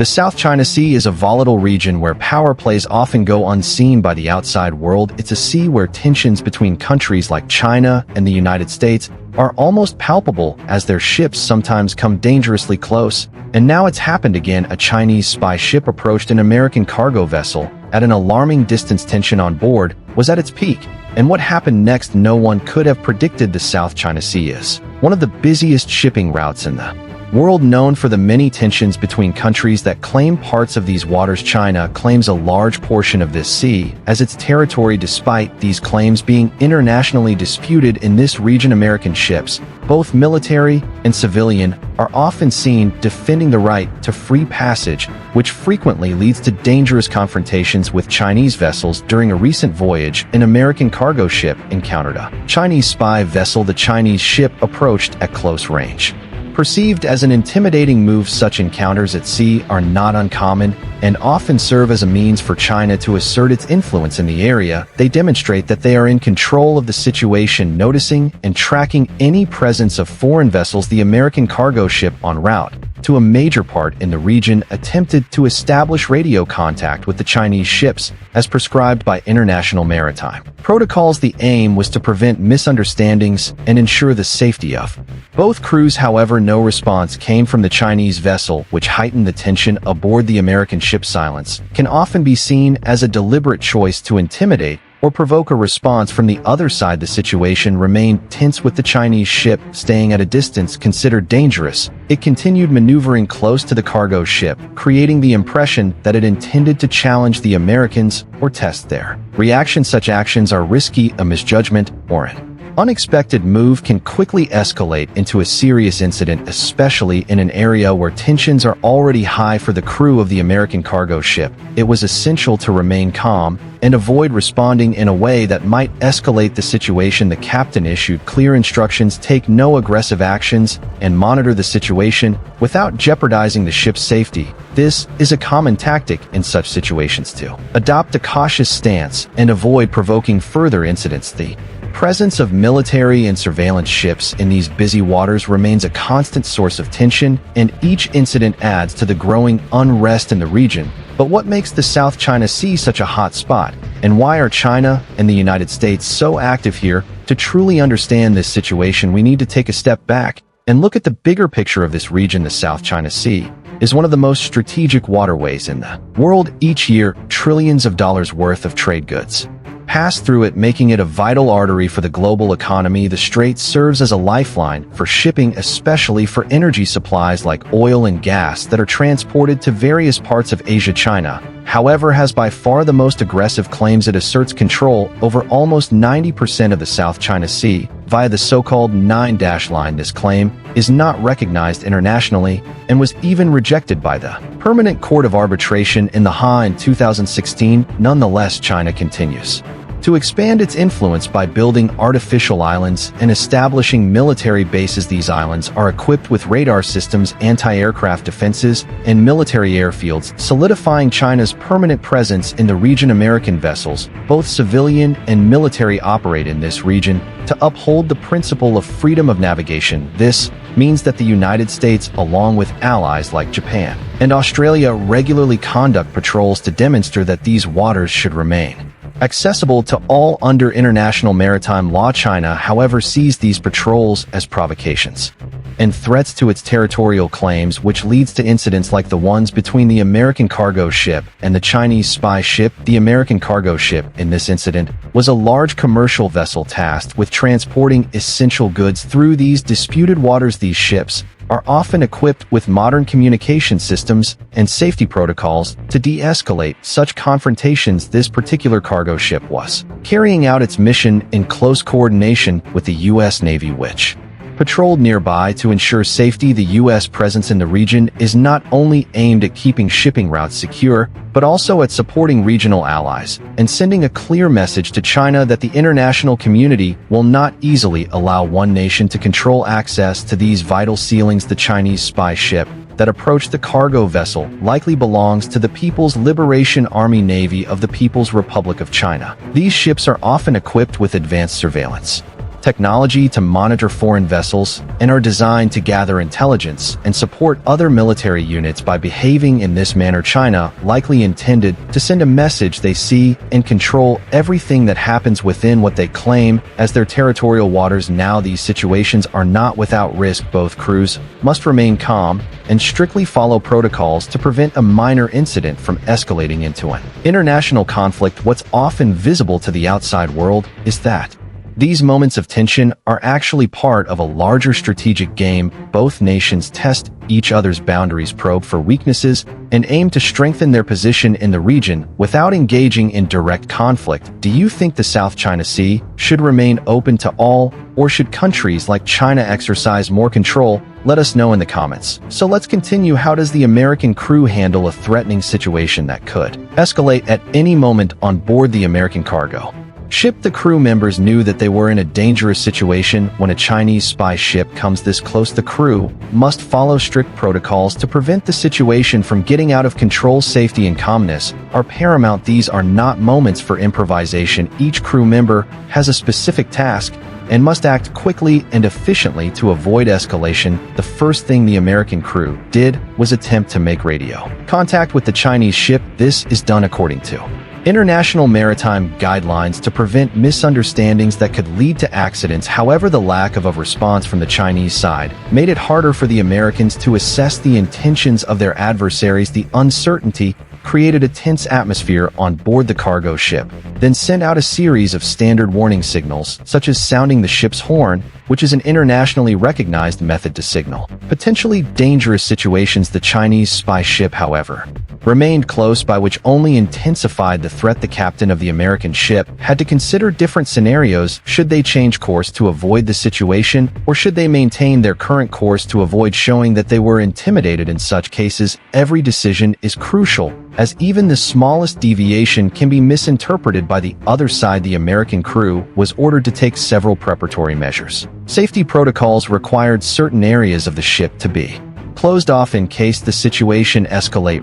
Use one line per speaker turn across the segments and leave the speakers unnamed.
The South China Sea is a volatile region where power plays often go unseen by the outside world. It's a sea where tensions between countries like China and the United States are almost palpable as their ships sometimes come dangerously close. And now it's happened again. A Chinese spy ship approached an American cargo vessel at an alarming distance. Tension on board was at its peak. And what happened next, no one could have predicted. The South China Sea is one of the busiest shipping routes in the world, known for the many tensions between countries that claim parts of these waters. China claims a large portion of this sea as its territory. Despite these claims being internationally disputed in this region, American ships, both military and civilian, are often seen defending the right to free passage, which frequently leads to dangerous confrontations with Chinese vessels. During a recent voyage, an American cargo ship encountered a Chinese spy vessel. The Chinese ship approached at close range. Perceived as an intimidating move, such encounters at sea are not uncommon and often serve as a means for China to assert its influence in the area. They demonstrate that they are in control of the situation. Noticing and tracking any presence of foreign vessels, the American cargo ship en route to a major port in the region attempted to establish radio contact with the Chinese ships as prescribed by international maritime protocols. The aim was to prevent misunderstandings and ensure the safety of both crews. However, no response came from the Chinese vessel, which heightened the tension aboard the American ship. Silence can often be seen as a deliberate choice to intimidate or provoke a response from the other side. The situation remained tense, with the Chinese ship staying at a distance considered dangerous. It continued maneuvering close to the cargo ship, creating the impression that it intended to challenge the Americans or test their reaction. Such actions are risky. A misjudgment or an unexpected move can quickly escalate into a serious incident, especially in an area where tensions are already high. For the crew of the American cargo ship, it was essential to remain calm and avoid responding in a way that might escalate the situation. The captain issued clear instructions: take no aggressive actions and monitor the situation without jeopardizing the ship's safety. This is a common tactic in such situations to adopt a cautious stance and avoid provoking further incidents. The presence of military and surveillance ships in these busy waters remains a constant source of tension, and each incident adds to the growing unrest in the region. But what makes the South China Sea such a hot spot, and why are China and the United States so active here? To truly understand this situation, we need to take a step back and look at the bigger picture of this region. The South China Sea is one of the most strategic waterways in the world. Each year, trillions of dollars worth of trade goods pass through it, making it a vital artery for the global economy. The strait serves as a lifeline for shipping, especially for energy supplies like oil and gas that are transported to various parts of Asia. China, however, has by far the most aggressive claims. It asserts control over almost 90% of the South China Sea via the so-called 9-line. This claim is not recognized internationally and was even rejected by the Permanent Court of Arbitration in The Hague in 2016. Nonetheless, China continues to expand its influence by building artificial islands and establishing military bases. These islands are equipped with radar systems, anti-aircraft defenses, and military airfields, solidifying China's permanent presence in the region. American vessels, both civilian and military, operate in this region to uphold the principle of freedom of navigation. This means that the United States, along with allies like Japan and Australia, regularly conduct patrols to demonstrate that these waters should remain accessible to all under international maritime law. China, however, sees these patrols as provocations and threats to its territorial claims, which leads to incidents like the ones between the American cargo ship and the Chinese spy ship. The American cargo ship in this incident was a large commercial vessel tasked with transporting essential goods through these disputed waters. These ships are often equipped with modern communication systems and safety protocols to de-escalate such confrontations. This particular cargo ship was carrying out its mission in close coordination with the U.S. Navy, which patrolled nearby to ensure safety. The U.S. presence in the region is not only aimed at keeping shipping routes secure, but also at supporting regional allies and sending a clear message to China that the international community will not easily allow one nation to control access to these vital sealings. The Chinese spy ship that approached the cargo vessel likely belongs to the People's Liberation Army Navy of the People's Republic of China. These ships are often equipped with advanced surveillance technology to monitor foreign vessels, and are designed to gather intelligence and support other military units. By behaving in this manner, China likely intended to send a message they see and control everything that happens within what they claim as their territorial waters. Now, these situations are not without risk. Both crews must remain calm and strictly follow protocols to prevent a minor incident from escalating into an international conflict. What's often visible to the outside world is that these moments of tension are actually part of a larger strategic game. Both nations test each other's boundaries, probe for weaknesses, and aim to strengthen their position in the region without engaging in direct conflict. Do you think the South China Sea should remain open to all, or should countries like China exercise more control? Let us know in the comments. So let's continue. How does the American crew handle a threatening situation that could escalate at any moment on board the American cargo ship? The crew members knew that they were in a dangerous situation when a Chinese spy ship comes this close. The crew must follow strict protocols to prevent the situation from getting out of control. Safety and calmness are paramount. These are not moments for improvisation. Each crew member has a specific task and must act quickly and efficiently to avoid escalation. The first thing the American crew did was attempt to make radio contact with the Chinese ship. This is done according to international maritime guidelines to prevent misunderstandings that could lead to accidents. However, the lack of a response from the Chinese side made it harder for the Americans to assess the intentions of their adversaries. The uncertainty created a tense atmosphere on board the cargo ship, then sent out a series of standard warning signals, such as sounding the ship's horn, which is an internationally recognized method to signal potentially dangerous situations. The Chinese spy ship, however, remained close by, which only intensified the threat. The captain of the American ship had to consider different scenarios. Should they change course to avoid the situation, or should they maintain their current course to avoid showing that they were intimidated? In such cases, every decision is crucial, as even the smallest deviation can be misinterpreted by the other side. The American crew was ordered to take several preparatory measures. Safety protocols required certain areas of the ship to be closed off in case the situation escalate.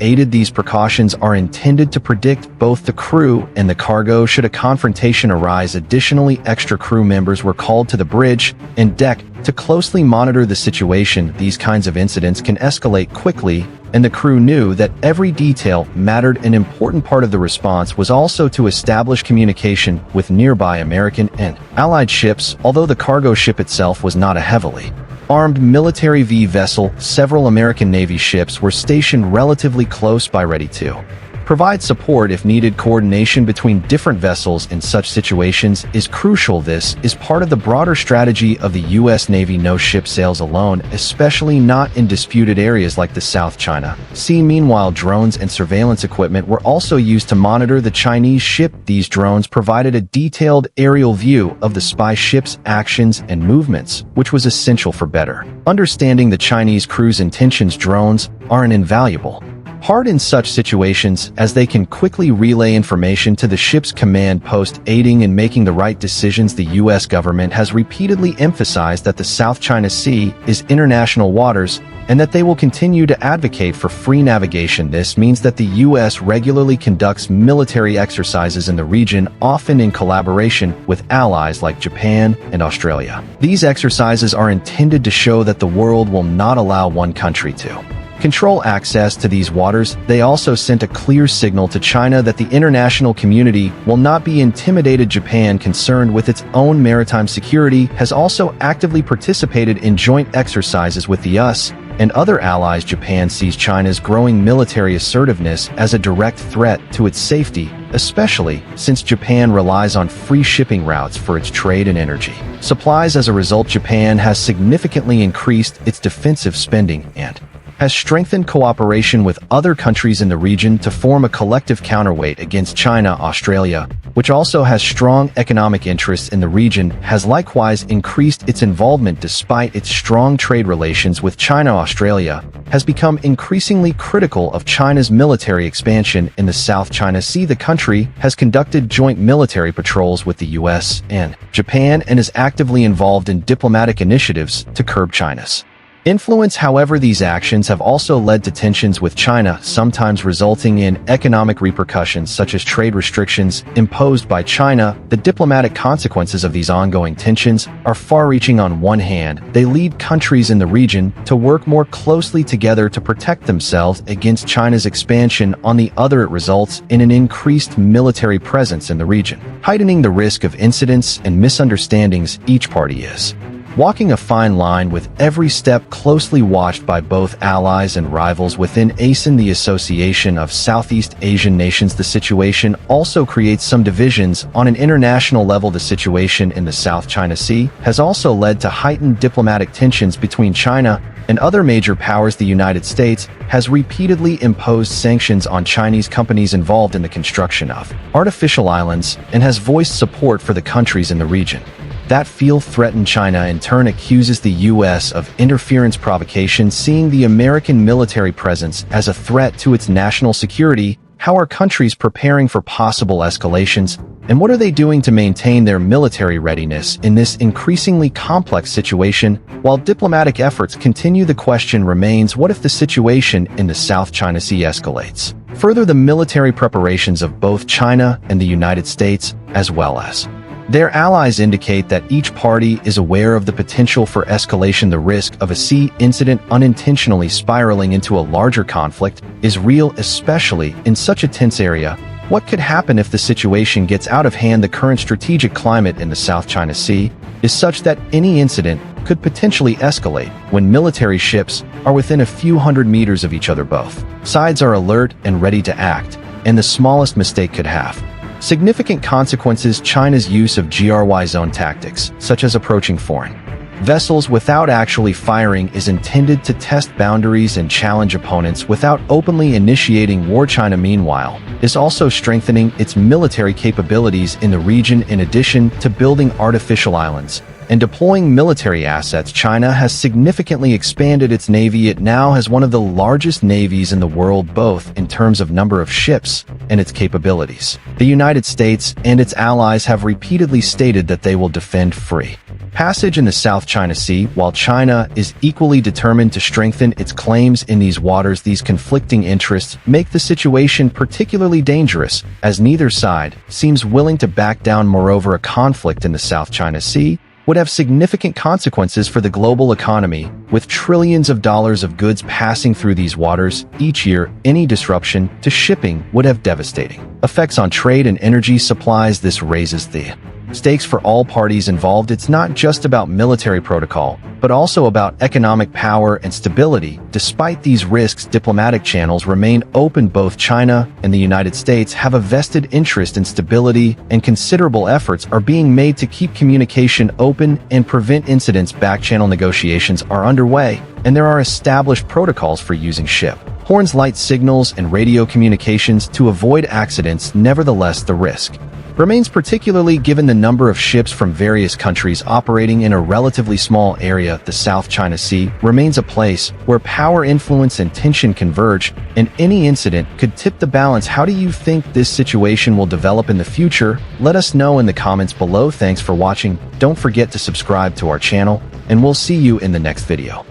Aided. These precautions are intended to predict both the crew and the cargo should a confrontation arise. Additionally, extra crew members were called to the bridge and deck to closely monitor the situation. These kinds of incidents can escalate quickly, and the crew knew that every detail mattered. An important part of the response was also to establish communication with nearby American and Allied ships. Although the cargo ship itself was not a heavily armed military vessel, several American Navy ships were stationed relatively close by, ready to provide support if needed. Coordination between different vessels in such situations is crucial. This is part of the broader strategy of the U.S. Navy. No ship sails alone, especially not in disputed areas like the South China Sea. Meanwhile, drones and surveillance equipment were also used to monitor the Chinese ship. These drones provided a detailed aerial view of the spy ship's actions and movements, which was essential for better understanding the Chinese crew's intentions. Drones are an invaluable part in such situations, as they can quickly relay information to the ship's command post, aiding in making the right decisions. The U.S. government has repeatedly emphasized that the South China Sea is international waters and that they will continue to advocate for free navigation. This means that the U.S. regularly conducts military exercises in the region, often in collaboration with allies like Japan and Australia. These exercises are intended to show that the world will not allow one country to control access to these waters. They also sent a clear signal to China that the international community will not be intimidated. Japan, concerned with its own maritime security, has also actively participated in joint exercises with the US and other allies. Japan sees China's growing military assertiveness as a direct threat to its safety, especially since Japan relies on free shipping routes for its trade and energy supplies. As a result, Japan has significantly increased its defensive spending and has strengthened cooperation with other countries in the region to form a collective counterweight against China. Australia, which also has strong economic interests in the region, has likewise increased its involvement. Despite its strong trade relations with China, Australia has become increasingly critical of China's military expansion in the South China Sea. The country has conducted joint military patrols with the US and Japan and is actively involved in diplomatic initiatives to curb China's influence. However, these actions have also led to tensions with China, sometimes resulting in economic repercussions such as trade restrictions imposed by China. The diplomatic consequences of these ongoing tensions are far-reaching. On one hand, they lead countries in the region to work more closely together to protect themselves against China's expansion. On the other, it results in an increased military presence in the region, heightening the risk of incidents and misunderstandings. Each party is walking a fine line, with every step closely watched by both allies and rivals within ASEAN, the Association of Southeast Asian Nations. The situation also creates some divisions on an international level. The situation in the South China Sea has also led to heightened diplomatic tensions between China and other major powers. The United States has repeatedly imposed sanctions on Chinese companies involved in the construction of artificial islands and has voiced support for the countries in the region that feel threatened. China in turn accuses the U.S. of interference provocation, seeing the American military presence as a threat to its national security. How are countries preparing for possible escalations, and what are they doing to maintain their military readiness in this increasingly complex situation? While diplomatic efforts continue, the question remains: what if the situation in the South China Sea escalates further? The military preparations of both China and the United States, as well as their allies, indicate that each party is aware of the potential for escalation. The risk of a sea incident unintentionally spiraling into a larger conflict is real, especially in such a tense area. What could happen if the situation gets out of hand? The current strategic climate in the South China Sea is such that any incident could potentially escalate when military ships are within a few hundred meters of each other. Both sides are alert and ready to act, and the smallest mistake could have significant consequences. China's use of GRY zone tactics, such as approaching foreign vessels without actually firing, is intended to test boundaries and challenge opponents without openly initiating war. China, meanwhile, is also strengthening its military capabilities in the region. In addition to building artificial islands and deploying military assets, China has significantly expanded its navy. It now has one of the largest navies in the world, both in terms of number of ships and its capabilities. The United States and its allies have repeatedly stated that they will defend free passage in the South China Sea, while China is equally determined to strengthen its claims in these waters. These conflicting interests make the situation particularly dangerous, as neither side seems willing to back down. Moreover, a conflict in the South China Sea would have significant consequences for the global economy, with trillions of dollars of goods passing through these waters each year. Any disruption to shipping would have devastating effects on trade and energy supplies. This raises the stakes for all parties involved. It's not just about military protocol, but also about economic power and stability. Despite these risks, diplomatic channels remain open. Both China and the United States have a vested interest in stability, and considerable efforts are being made to keep communication open and prevent incidents. Back-channel negotiations are underway, and there are established protocols for using ship horns, light signals, and radio communications to avoid accidents. Nevertheless, the risk remains, particularly given the number of ships from various countries operating in a relatively small area. The South China Sea remains a place where power, influence, and tension converge, and any incident could tip the balance. How do you think this situation will develop in the future? Let us know in the comments below. Thanks for watching. Don't forget to subscribe to our channel, and we'll see you in the next video.